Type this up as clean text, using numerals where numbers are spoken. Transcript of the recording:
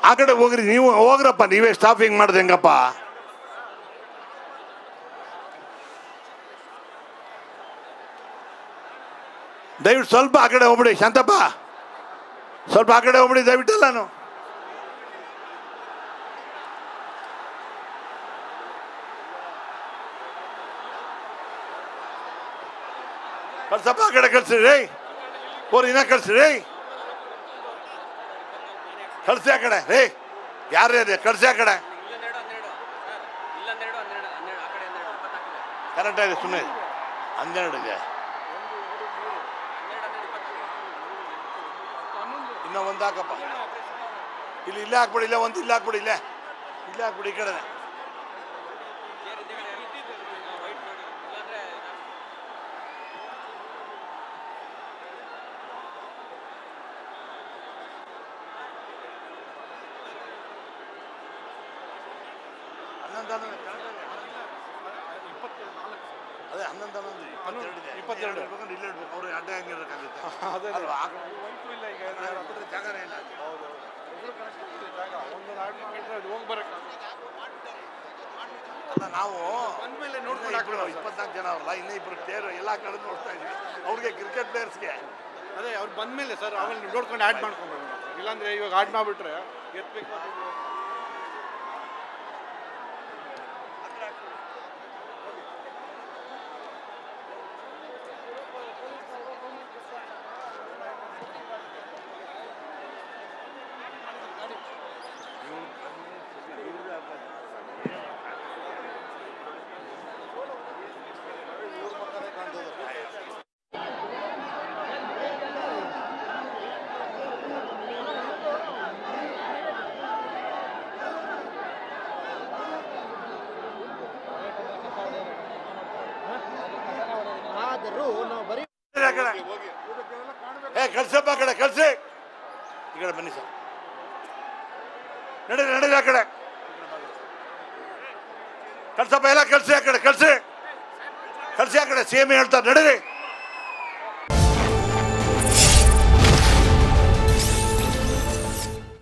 ಆ ಕಡೆ ಹೋಗ್ರಿ, ನೀವು ಹೋಗ್ರಪ್ಪ, ನೀವೇ ಸ್ಟಾಫಿಂಗ್ ಮಾಡ್ದೆ ಹೆಂಗಪ್ಪ? ದಯವಿಟ್ಟು ಸ್ವಲ್ಪ ಆ ಕಡೆ ಹೋಗ್ಬಿಡಿ ಶಾಂತಪ್ಪ, ಸ್ವಲ್ಪ ಆ ಕಡೆ ಹೋಗ್ಬಿಡಿ ದಯವಿಟ್ಟು. ಎಲ್ಲಾನು ಕಳ್ಸಪ್ಪ, ಆ ಕಡೆ ಕಳ್ಸಿ ರೀ, ಇನ್ನ ಕಳ್ಸಿ ರೀ, ಕಳ್ಸಿ ಆ ಕಡೆ ರೀ, ಯಾರೇ ಅದೇ ಕಳ್ಸಿ ಆ ಕಡೆ. ಕರೆಕ್ಟ್ ಆಗಿದೆ, ಸುಮ್ಮನೆ 12 ಇದೆ, ಇನ್ನೂ ಒಂದು ಹಾಕಪ್ಪ. ಇಲ್ಲೇ ಹಾಕ್ಬಿಡಿ, ಇಲ್ಲೇ ಒಂದು ಇಲ್ಲೇ ಹಾಕ್ಬಿಡಿ, ಇಲ್ಲೇ ಹಾಕ್ಬಿಡಿ ಈ ಕಡೆ. ಅದೇ 11 22 ಇರ್ಬೇಕಂದ್ರೆ ಇಲ್ಲೇ ಇಡ್ಬೇಕು, ಅವ್ರು ಅಡ್ಡ ಹಂಗೆ ಇರೋಕ್ಕಾಗುತ್ತೆ. ಜಾಗನೇ ಇಲ್ಲ, ಅಲ್ಲ ನಾವು 24 ಜನ ಅವರಲ್ಲ, ಇನ್ನೂ 2 ಪ್ಲೇಯರ್ ಎಲ್ಲ ಕಡೆ ನೋಡ್ತಾ ಇದ್ವಿ. ಅವ್ರಿಗೆ ಕ್ರಿಕೆಟ್ ಪ್ಲೇಯರ್ಸ್ಗೆ ಅದೇ ಅವ್ರು ಬಂದ್ಮೇಲೆ ಸರ್ ಆಮೇಲೆ ನೀವು ನೋಡ್ಕೊಂಡು ಆ್ಯಡ್ ಮಾಡ್ಕೊಂಡ್ಬಿಡೋಣ. ಇಲ್ಲಾಂದ್ರೆ ಇವಾಗ ಆ್ಯಡ್ ಮಾಡಿಬಿಟ್ರೆ ಎತ್ತಬೇಕು. ಕಳ್ಸಪ್ಪ, ಆ ಕಡೆ ಕಳ್ಸಿ, ಈ ಕಡೆ ಬನ್ನಿ ಸರ್, ನಡೀರಿ ಆ ಕಡೆ ಕಳ್ಸಪ್ಪ, ಎಲ್ಲ ಕಳ್ಸಿ ಆ ಕಡೆ, ಕಳ್ಸಿ ಆ ಕಡೆ. ಸೇಮ್ ಹೇಳ್ತಾರೆ, ನಡೀರಿ.